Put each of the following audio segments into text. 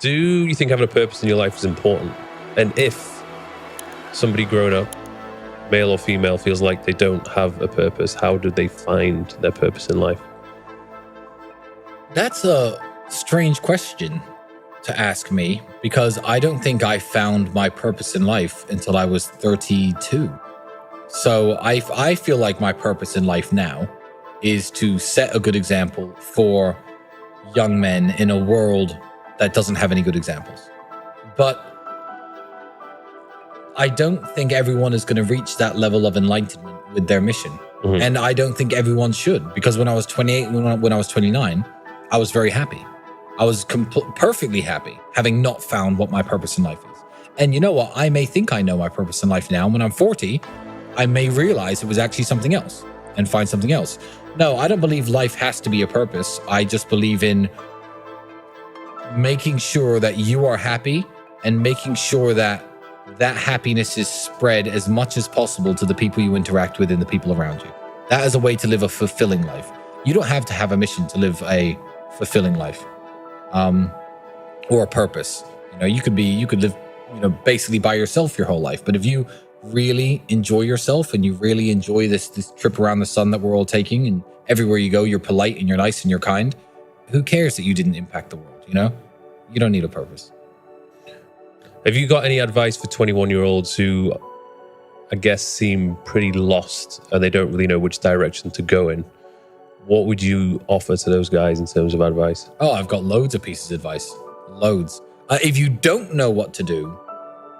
Do you think having a purpose in your life is important? And if somebody grown up, male or female, feels like they don't have a purpose, how do they find their purpose in life? That's a strange question to ask me, because I don't think I found my purpose in life until I was 32. So I feel like my purpose in life now is to set a good example for young men in a world that doesn't have any good examples. But I don't think everyone is going to reach that level of enlightenment with their mission. Mm-hmm. And I don't think everyone should, because when I was 28, when I was 29, I was very happy. I was perfectly happy, having not found what my purpose in life is. And you know what? I may think I know my purpose in life now. When I'm 40, I may realize it was actually something else and find something else. No, I don't believe life has to be a purpose. I just believe in making sure that you are happy and making sure that that happiness is spread as much as possible to the people you interact with and the people around you. That is a way to live a fulfilling life. You don't have to have a mission to live a fulfilling life, or a purpose. You know, you could live, basically by yourself your whole life. But if you really enjoy yourself and you really enjoy this trip around the sun that we're all taking, and everywhere you go, you're polite and you're nice and you're kind, who cares that you didn't impact the world? You don't need a purpose. Have you got any advice for 21-year-olds who, I guess, seem pretty lost and they don't really know which direction to go in? What would you offer to those guys in terms of advice? Oh, I've got loads of pieces of advice. Loads. If you don't know what to do,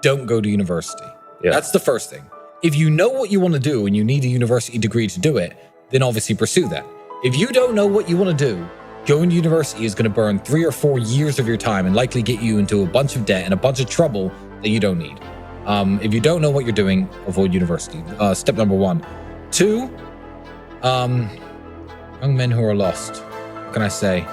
don't go to university. Yeah. That's the first thing. If you know what you want to do and you need a university degree to do it, then obviously pursue that. If you don't know what you want to do, going to university is going to burn 3 or 4 years of your time and likely get you into a bunch of debt and a bunch of trouble that you don't need. If you don't know what you're doing, avoid university. Step number 1. 2, young men who are lost. What can I say?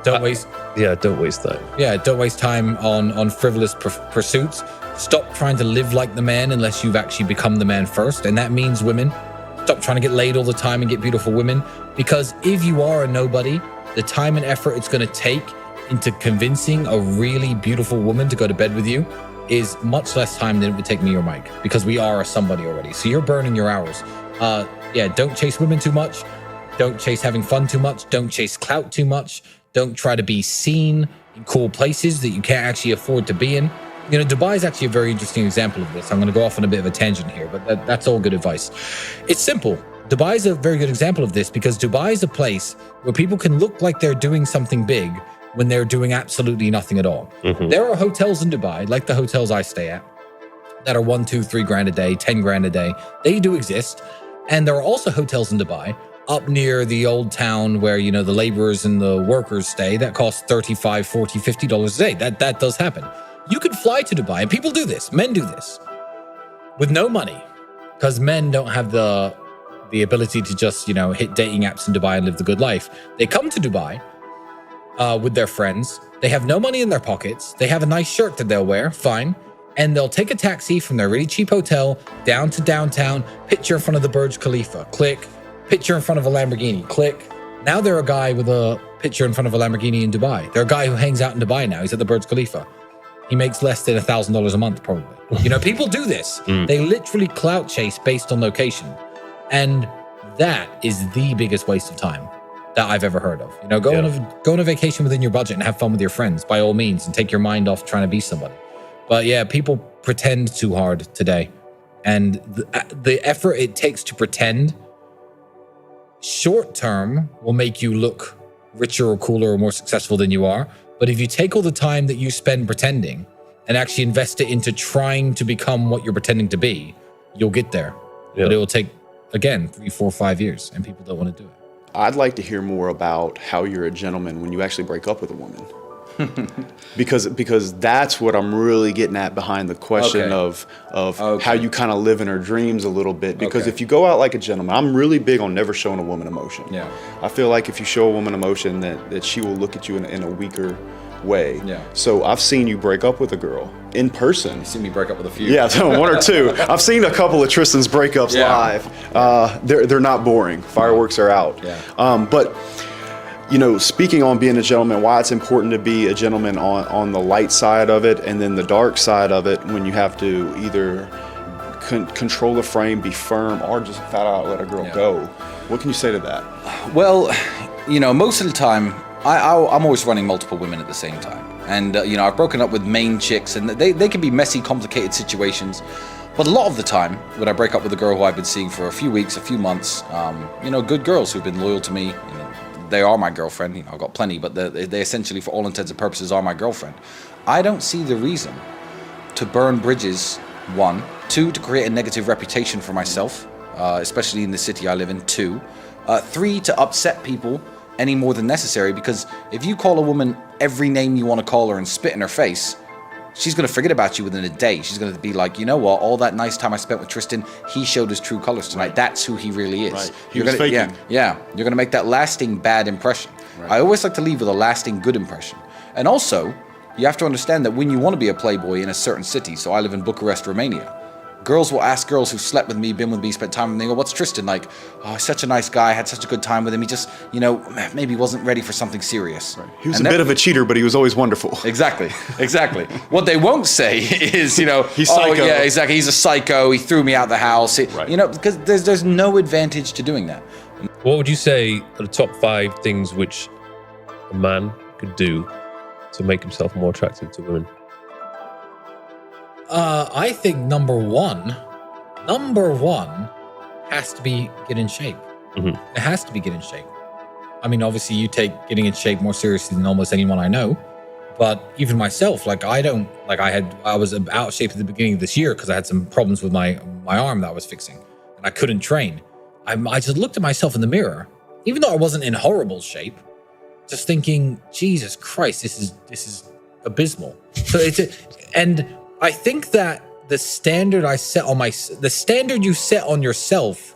Don't waste time. Yeah, don't waste time on frivolous pursuits. Stop trying to live like the man unless you've actually become the man first. And that means women. Stop trying to get laid all the time and get beautiful women. Because if you are a nobody, the time and effort it's going to take into convincing a really beautiful woman to go to bed with you is much less time than it would take me or Mike, because we are a somebody already. So you're burning your hours. Don't chase women too much. Don't chase having fun too much. Don't chase clout too much. Don't try to be seen in cool places that you can't actually afford to be in. Dubai is actually a very interesting example of this. I'm going to go off on a bit of a tangent here, but that's all good advice. It's simple. Dubai is a very good example of this because Dubai is a place where people can look like they're doing something big when they're doing absolutely nothing at all. Mm-hmm. There are hotels in Dubai, like the hotels I stay at, that are 1, 2, 3 grand a day, 10 grand a day. They do exist. And there are also hotels in Dubai up near the old town where, the laborers and the workers stay that cost $35, $40, $50 a day. That does happen. You could fly to Dubai, and people do this. Men do this with no money, because men don't have the ability to just, hit dating apps in Dubai and live the good life. They come to Dubai with their friends. They have no money in their pockets. They have a nice shirt that they'll wear, fine. And they'll take a taxi from their really cheap hotel down to downtown, picture in front of the Burj Khalifa, click, picture in front of a Lamborghini, click. Now they're a guy with a picture in front of a Lamborghini in Dubai. They're a guy who hangs out in Dubai now. He's at the Burj Khalifa. He makes less than $1,000 a month, probably. People do this. They literally clout chase based on location. And that is the biggest waste of time that I've ever heard of. Go on a vacation within your budget and have fun with your friends, by all means, and take your mind off trying to be somebody. But yeah, people pretend too hard today. And the effort it takes to pretend short term will make you look richer or cooler or more successful than you are. But if you take all the time that you spend pretending and actually invest it into trying to become what you're pretending to be, you'll get there. Yeah. But it will take, again, 3, 4, 5 years, and people don't want to do it. I'd like to hear more about how you're a gentleman when you actually break up with a woman. because that's what I'm really getting at behind the question of how you kind of live in her dreams a little bit. Because if you go out like a gentleman, I'm really big on never showing a woman emotion. Yeah, I feel like if you show a woman emotion, that she will look at you in a weaker way. Yeah. So I've seen you break up with a girl in person. You've seen me break up with a few. Yeah, 1 or 2. I've seen a couple of Tristan's breakups live. They're not boring. Fireworks are out. Yeah. But speaking on being a gentleman, why it's important to be a gentleman on the light side of it, and then the dark side of it when you have to either control the frame, be firm, or just flat out let a girl go. What can you say to that? Well, most of the time, I'm always running multiple women at the same time. And, I've broken up with main chicks, and they can be messy, complicated situations. But a lot of the time, when I break up with a girl who I've been seeing for a few weeks, a few months, good girls who've been loyal to me, they are my girlfriend. I've got plenty, but they essentially, for all intents and purposes, are my girlfriend. I don't see the reason to burn bridges, 1. 2, to create a negative reputation for myself, especially in the city I live in, 2. 3, to upset people any more than necessary, because if you call a woman every name you want to call her and spit in her face, she's going to forget about you within a day. She's going to be like, you know what, all that nice time I spent with Tristan, he showed his true colors tonight. Right. That's who he really is. Right. You're going to, you're going to make that lasting bad impression. Right. I always like to leave with a lasting good impression. And also, you have to understand that when you want to be a playboy in a certain city, so I live in Bucharest, Romania, girls will ask girls who slept with me, been with me, spent time with me, they go, what's Tristan like? Oh, he's such a nice guy, I had such a good time with him. He just, maybe wasn't ready for something serious. Right. He was a bit of a cheater, but he was always wonderful. Exactly. What they won't say is, he's psycho. Yeah, exactly. He's a psycho. He threw me out the house. Right. Because there's no advantage to doing that. What would you say are the top 5 things which a man could do to make himself more attractive to women? I think number one has to be get in shape. Mm-hmm. It has to be get in shape. I mean, obviously you take getting in shape more seriously than almost anyone I know, but even myself, I was out of shape at the beginning of this year because I had some problems with my arm that I was fixing and I couldn't train. I just looked at myself in the mirror, even though I wasn't in horrible shape, just thinking, Jesus Christ, this is abysmal. So and I think that the standard the standard you set on yourself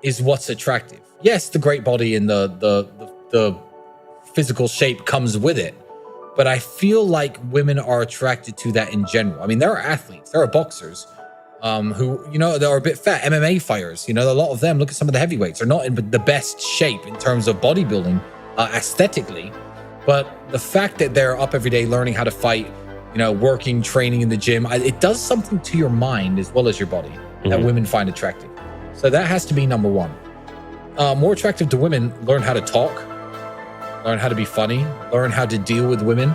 is what's attractive. Yes, the great body and the physical shape comes with it, but I feel like women are attracted to that in general. I mean, there are athletes, there are boxers who, they are a bit fat, MMA fighters, a lot of them, look at some of the heavyweights, are not in the best shape in terms of bodybuilding aesthetically, but the fact that they're up every day learning how to fight, working, training in the gym, it does something to your mind as well as your body that women find attractive. So that has to be number 1. More attractive to women, learn how to talk, learn how to be funny, learn how to deal with women.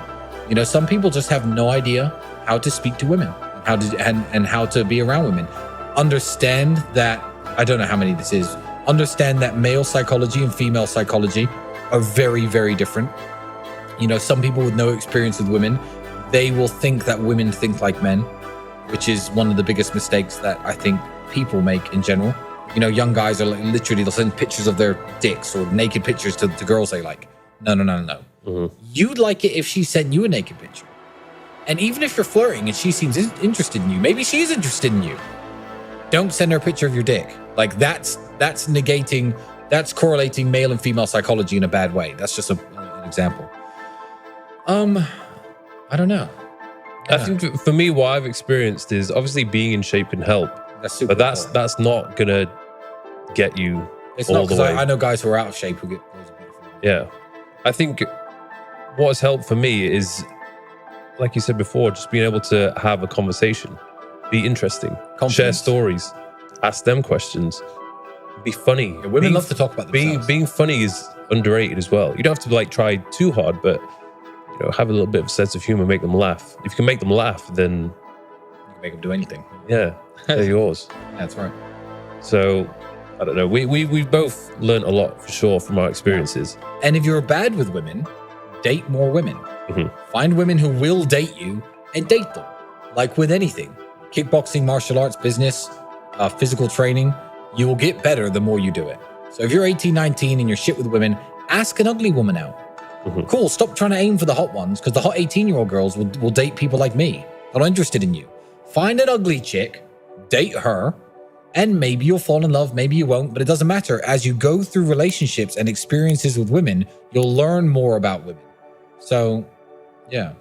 Some people just have no idea how to speak to women, and how to be around women. Understand that, I don't know how many this is, understand that male psychology and female psychology are very, very different. Some people with no experience with women, they will think that women think like men, which is one of the biggest mistakes that I think people make in general. Young guys are literally, they'll send pictures of their dicks or naked pictures to girls they like. No. Mm-hmm. You'd like it if she sent you a naked picture. And even if you're flirting and she seems interested in you, maybe she is interested in you, don't send her a picture of your dick. That's correlating male and female psychology in a bad way. That's just an example. I don't know. I think for me, what I've experienced is obviously being in shape can help, but that's not gonna get you all the way. I know guys who are out of shape who get those beautiful. Yeah, I think what has helped for me is, like you said before, just being able to have a conversation, be interesting, share stories, ask them questions, be funny. Yeah, women love to talk about themselves. Being funny is underrated as well. You don't have to try too hard, but have a little bit of a sense of humor, make them laugh. If you can make them laugh, then you can make them do anything. Yeah, they're yours. That's right. So I don't know. We both learned a lot for sure from our experiences. And if you're bad with women, date more women. Mm-hmm. Find women who will date you and date them. Like with anything, kickboxing, martial arts, business, physical training, you will get better the more you do it. So if you're 18, 19 and you're shit with women, ask an ugly woman out. Mm-hmm. Cool, stop trying to aim for the hot ones, because the hot 18-year-old girls will date people like me. They're not interested in you. Find an ugly chick, date her, and maybe you'll fall in love, maybe you won't, but it doesn't matter. As you go through relationships and experiences with women, you'll learn more about women. So, yeah.